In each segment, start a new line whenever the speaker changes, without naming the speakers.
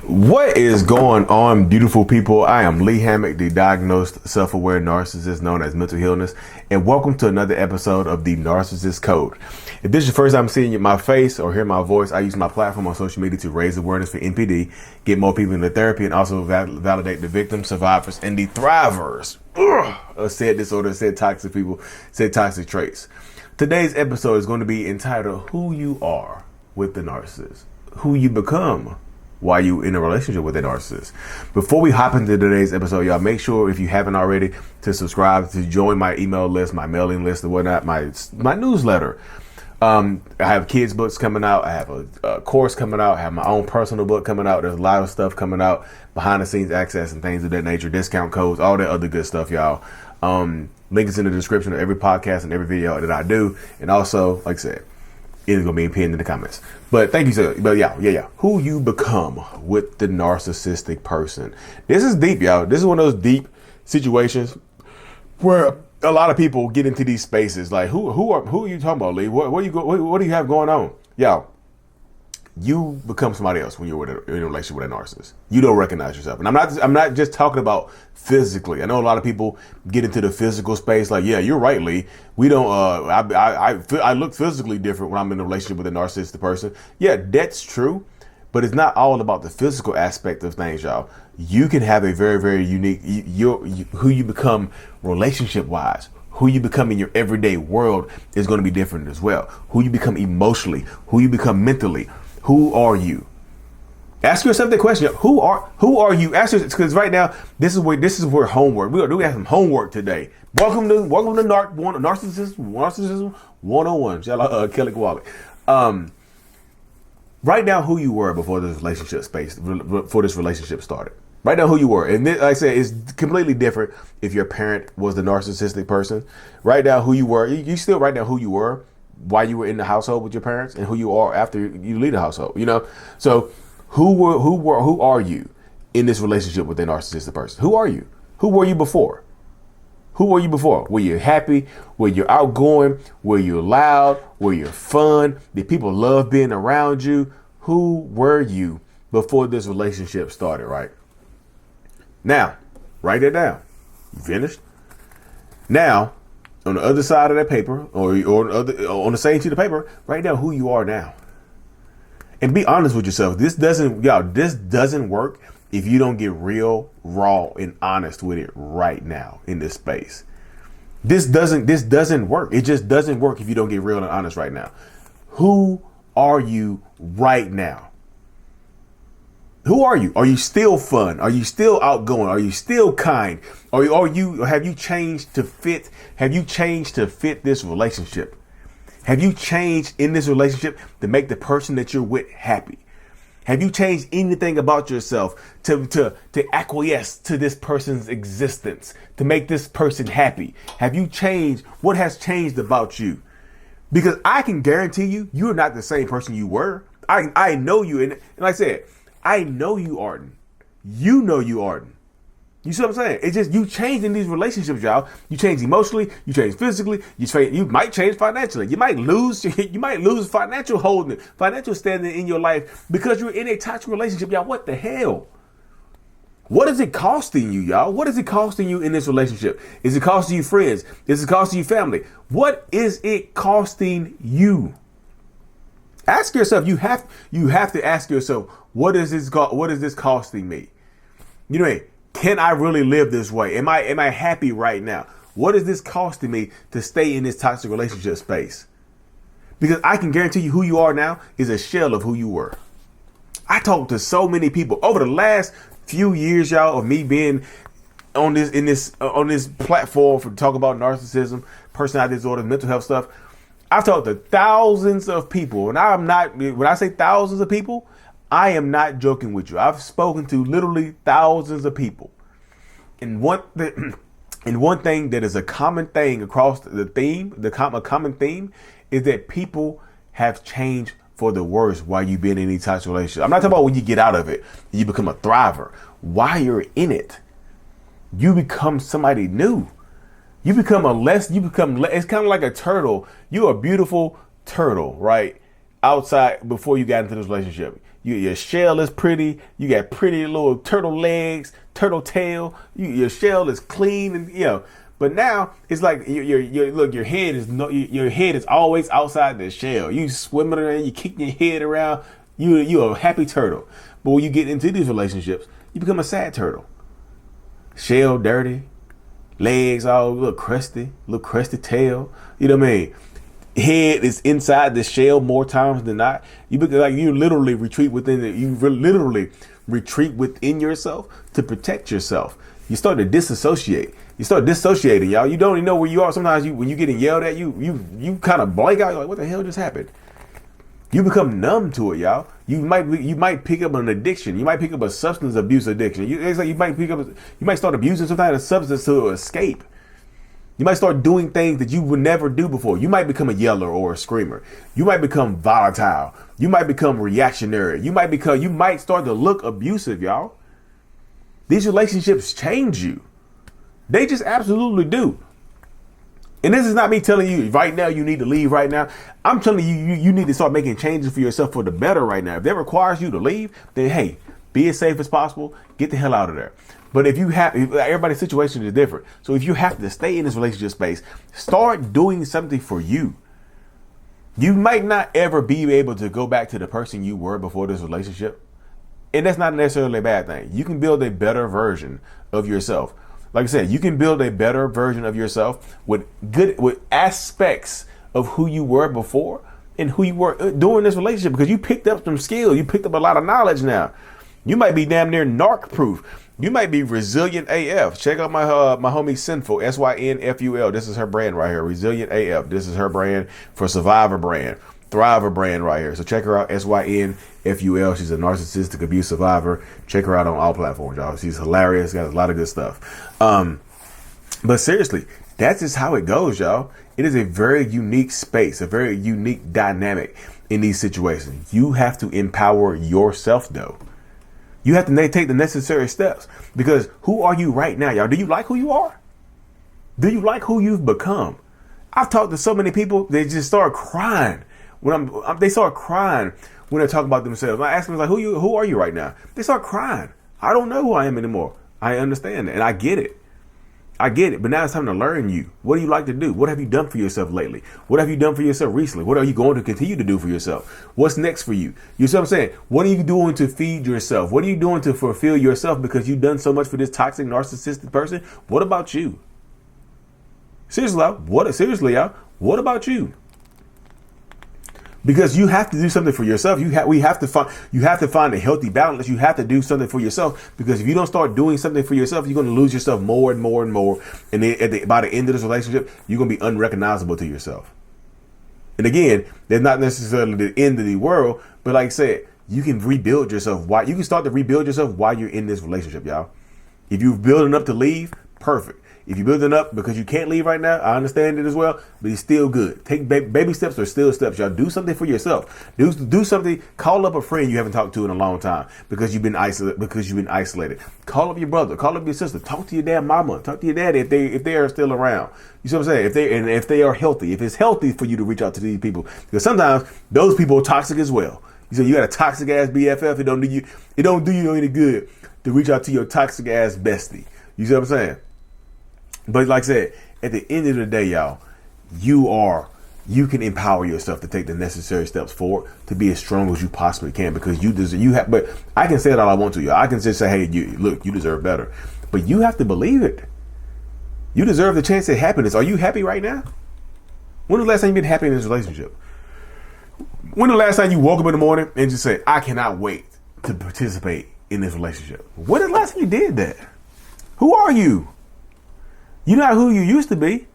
What is going on, beautiful people? I am Lee Hammock, the diagnosed self-aware narcissist known as mental illness, and welcome to another episode of the Narcissists Code. If this is your first time seeing my face or hear my voice, I use my platform on social media to raise awareness for NPD, get more people into therapy, and also validate the victims, survivors, and the thrivers of said disorder, said toxic people, said toxic traits. Today's episode is going to be entitled Who You Are with the Narcissist, Who You Become while you in a relationship with a narcissist. Before we hop into today's episode, y'all, make sure if you haven't already to subscribe, to join my email list, my mailing list, and whatnot, my newsletter. I have kids books coming out. I have a course coming out. I have my own personal book coming out. There's a lot of stuff coming out, behind the scenes access and things of that nature, discount codes, all that other good stuff, y'all. Link is in the description of every podcast and every video that I do. And also, like I said, it's going to be pinned in the comments. But thank you, sir. But yeah. Who you become with the narcissistic person. This is deep, y'all. This is one of those deep situations where a lot of people get into these spaces. Like, who are you talking about, Lee? What do you have going on? Y'all, you become somebody else when you're in a relationship with a narcissist. You don't recognize yourself. And I'm not just talking about physically. I know a lot of people get into the physical space. Like, yeah, you're right, Lee. We don't, I look physically different when I'm in a relationship with a narcissistic person. Yeah, that's true. But it's not all about the physical aspect of things, y'all. You can have a very, very unique, who you become relationship wise. Who you become in your everyday world is going to be different as well. Who you become emotionally, who you become mentally. Who are you? Ask yourself the question. Who are you? Ask yourself, because right now this is where homework. We have some homework today. Welcome to Narcissism 101. Shout out Kelly Kowalik. Write down who you were before this relationship started. Write down who you were, and this, like I said, it's completely different if your parent was the narcissistic person. Write down who you were. You still write down who you were while you were in the household with your parents, and who you are after you leave the household. You know, so who are you in this relationship with a narcissistic person? Who are you? Who were you before? Who were you before? Were you happy? Were you outgoing? Were you loud? Were you fun? Did people love being around you? Who were you before this relationship started? Right now, write it down. You finished? Now, on the other side of that paper, or on the same sheet of paper, write down who you are now. And be honest with yourself. This doesn't work if you don't get real, raw, and honest with it right now in this space. This doesn't work. It just doesn't work if you don't get real and honest right now. Who are you right now? Who are you? Are you still fun? Are you still outgoing? Are you still kind? Have you changed to fit? Have you changed to fit this relationship? Have you changed in this relationship to make the person that you're with happy? Have you changed anything about yourself to acquiesce to this person's existence, to make this person happy? Have you changed? What has changed about you? Because I can guarantee you're not the same person you were. I know you, and like I said, I know you, Arden. You know you, Arden. You see what I'm saying? It's just you change in these relationships, y'all. You change emotionally. You change physically. You might change financially. You might lose financial holding, financial standing in your life because you're in a toxic relationship, y'all. What the hell? What is it costing you, y'all? What is it costing you in this relationship? Is it costing you friends? Is it costing you family? What is it costing you? Ask yourself. You have to ask yourself, what is this costing me? You know, can I really live this way? Am I happy right now? What is this costing me to stay in this toxic relationship space? Because I can guarantee you who you are now is a shell of who you were. I talked to so many people over the last few years, y'all, of me being on this platform for talk about narcissism, personality disorder, mental health stuff. I've talked to thousands of people, and when I say thousands of people, I am not joking with you. I've spoken to literally thousands of people. And one thing that is a common thing across the theme, a common theme is that people have changed for the worse while you've been in any type of relationship. I'm not talking about when you get out of it, you become a thriver. While you're in it, you become somebody new. It's kind of like a turtle. You're a beautiful turtle, right? Outside before you got into this relationship. Your shell is pretty. You got pretty little turtle legs, turtle tail. Your shell is clean, and But now it's like your head is always outside the shell. You swimming around, you kicking your head around. You're a happy turtle. But when you get into these relationships, you become a sad turtle. Shell dirty, legs all little crusty tail. You know what I mean? Head is inside the shell more times than not. You literally retreat within yourself to protect yourself. You start to disassociate. You start dissociating, y'all. You don't even know where you are. Sometimes when you're getting yelled at, you kind of blank out. You're like, what the hell just happened? You become numb to it, y'all. You might pick up an addiction. You might pick up a substance abuse addiction. It's like you might start abusing some kind of substance to escape. You might start doing things that you would never do before. You might become a yeller or a screamer. You might become volatile. You might become reactionary. You might start to look abusive, y'all. These relationships change you. They just absolutely do. And this is not me telling you right now you need to leave right now. I'm telling you need to start making changes for yourself for the better right now. If that requires you to leave, then hey, be as safe as possible. Get the hell out of there. But if everybody's situation is different. So if you have to stay in this relationship space, start doing something for you. You might not ever be able to go back to the person you were before this relationship. And that's not necessarily a bad thing. You can build a better version of yourself. Like I said, you can build a better version of yourself with aspects of who you were before and who you were during this relationship, because you picked up some skills. You picked up a lot of knowledge now. You might be damn near narc proof. You might be resilient AF. Check out my homie Sinful, SYNFUL. This is her brand right here. Resilient AF. This is her brand for Survivor brand. Thriver brand right here. So check her out, SYNFUL. She's a narcissistic abuse survivor. Check her out on all platforms, y'all. She's hilarious. Got a lot of good stuff. But seriously, that's just how it goes, y'all. It is a very unique space, a very unique dynamic in these situations. You have to empower yourself, though. You have to take the necessary steps, because who are you right now, y'all? Do you like who you are? Do you like who you've become? I've talked to so many people, they just start crying. They start crying when they talk about themselves. I ask them, like, who are you right now? They start crying. I don't know who I am anymore. I understand that, and I get it. But now it's time to learn you. What do you like to do? What have you done for yourself lately? What have you done for yourself recently? What are you going to continue to do for yourself? What's next for you? You see what I'm saying? What are you doing to feed yourself? What are you doing to fulfill yourself because you've done so much for this toxic, narcissistic person? What about you? Seriously, y'all. What about you? Because you have to do something for yourself. You have to find a healthy balance. You have to do something for yourself, because if you don't start doing something for yourself, you're going to lose yourself more and more and more. And then by the end of this relationship, you're going to be unrecognizable to yourself. And again, that's not necessarily the end of the world, but like I said, you can rebuild yourself. You can start to rebuild yourself while you're in this relationship, y'all. If you're building up to leave, perfect. If you're building up because you can't leave right now, I understand it as well, but it's still good. Take baby steps are still steps, y'all. Do something for yourself. Do something. Call up a friend you haven't talked to in a long time because you've been isolated. Call up your brother. Call up your sister. Talk to your damn mama. Talk to your daddy if they are still around. You see what I'm saying? If they are healthy. If it's healthy for you to reach out to these people, because sometimes those people are toxic as well. You say you got a toxic ass BFF. It don't do you any good to reach out to your toxic ass bestie. You see what I'm saying? But like I said, at the end of the day, y'all, you can empower yourself to take the necessary steps forward to be as strong as you possibly can, because but I can say it all I want to, y'all. I can just say, hey, you deserve better. But you have to believe it. You deserve the chance at happiness. Are you happy right now? When was the last time you've been happy in this relationship? When the last time you woke up in the morning and just said, I cannot wait to participate in this relationship? When the last time you did that? Who are you? You're not who you used to be.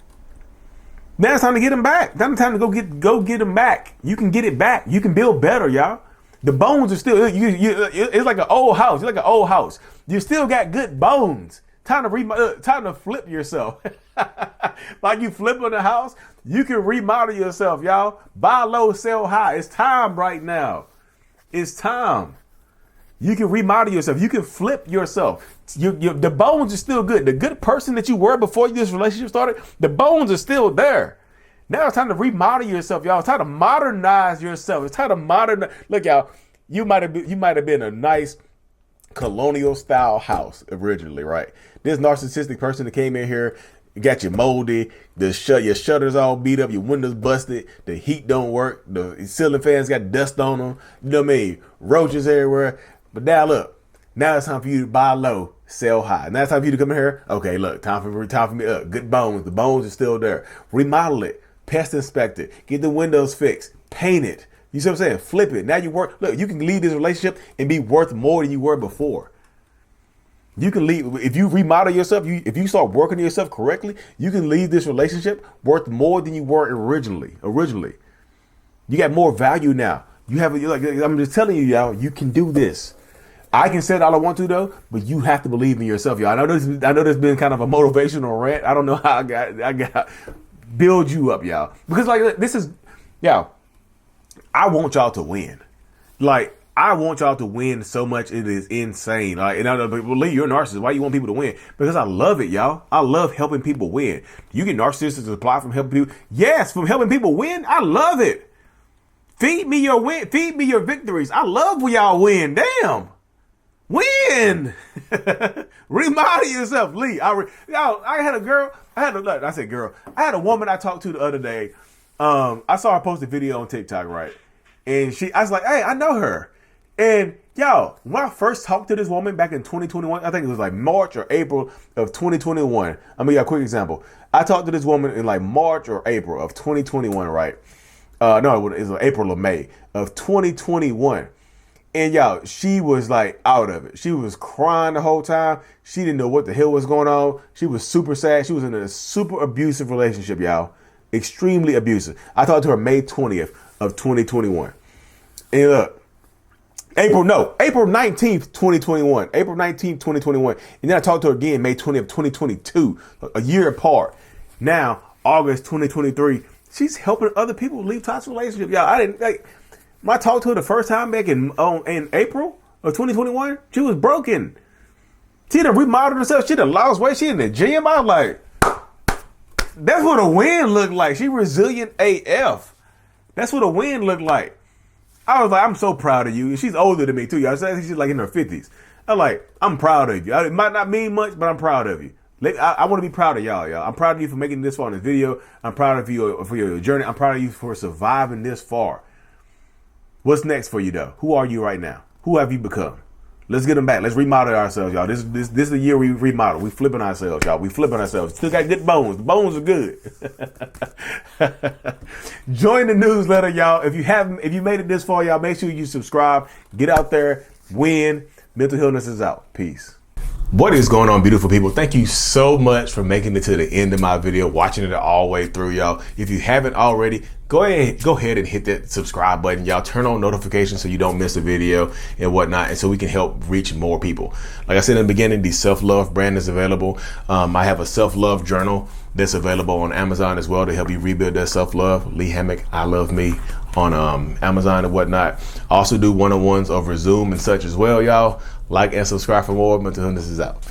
Now it's time to get them back. Now it's time to go get them back. You can get it back. You can build better, y'all. The bones are still. It's like an old house. It's like an old house. You still got good bones. Time to flip yourself. Like you flipping the house, you can remodel yourself, y'all. Buy low, sell high. It's time right now. It's time. You can remodel yourself. You can flip yourself. The bones are still good. The good person that you were before this relationship started, the bones are still there. Now it's time to remodel yourself, y'all. It's time to modernize yourself. It's time to modernize. Look, y'all, You might have been a nice colonial style house originally, right? This narcissistic person that came in here got you moldy, your shutters all beat up, your windows busted, the heat don't work, the ceiling fans got dust on them, you know what I mean? Roaches everywhere. But now look, now it's time for you to buy low, sell high. Now it's time for you to come in here. Okay, look, time for me up. Good bones. The bones are still there. Remodel it, pest inspect it, get the windows fixed, paint it. You see what I'm saying? Flip it. Now you work. Look, you can leave this relationship and be worth more than you were before. You can leave if you remodel yourself. If you start working on yourself correctly, you can leave this relationship worth more than you were originally. You got more value now. I'm just telling you, y'all. You can do this. I can say it all I want to though, but you have to believe in yourself, y'all. I know there's been kind of a motivational rant. I don't know how I got build you up, y'all. Because like this is, y'all. I want y'all to win. Like, I want y'all to win so much. It is insane. Like, and I know, well, Lee, you're a narcissist. Why you want people to win? Because I love it, y'all. I love helping people win. You get narcissists to apply from helping people. Yes, from helping people win. I love it. Feed me your win. Feed me your victories. I love when y'all win. Damn. Win. Remodel yourself, Lee. I had a girl. I had a woman I talked to the other day. I saw her post a video on TikTok, right? And I was like, hey, I know her. And y'all, when I first talked to this woman back in 2021, I think it was like March or April of 2021. I'm gonna give you a quick example. I talked to this woman in like March or April of 2021, right? No, it was April or May of 2021. And y'all, she was like out of it. She was crying the whole time. She didn't know what the hell was going on. She was super sad. She was in a super abusive relationship, y'all. Extremely abusive. I talked to her May 20th of 2021. And look, April 19th, 2021. April 19th, 2021. And then I talked to her again May 20th, 2022. A year apart. Now, August 2023, she's helping other people leave toxic relationships. Y'all, when I talked to her the first time back in April of 2021, she was broken. She done remodeled herself. She done lost weight. She in the gym. I was like, that's what a win looked like. She resilient AF. That's what a win looked like. I was like, I'm so proud of you. And she's older than me too. I think she's like in her 50s. I'm proud of you. It might not mean much, but I'm proud of you. I want to be proud of y'all. I'm proud of you for making this far in this video. I'm proud of you for your journey. I'm proud of you for surviving this far. What's next for you though? Who are you right now? Who have you become? Let's get them back. Let's remodel ourselves, y'all. This is the year we remodel. We flipping ourselves, y'all. We flipping ourselves. Still got good bones. The bones are good. Join the newsletter, y'all. If you made it this far, y'all, make sure you subscribe. Get out there. Win. Mental Healness is out. Peace. What is going on, beautiful people? Thank you so much for making it to the end of my video, watching it all the way through, y'all. If you haven't already, go ahead and hit that subscribe button, y'all. Turn on notifications so you don't miss a video and whatnot, and so we can help reach more people. Like I said in the beginning, the self-love brand is available. I have a self-love journal that's available on Amazon as well to help you rebuild that self-love. Lee Hammock, I Love Me on Amazon and whatnot. I also do one-on-ones over Zoom and such as well, y'all. Like and subscribe for more. Mental Healness is out.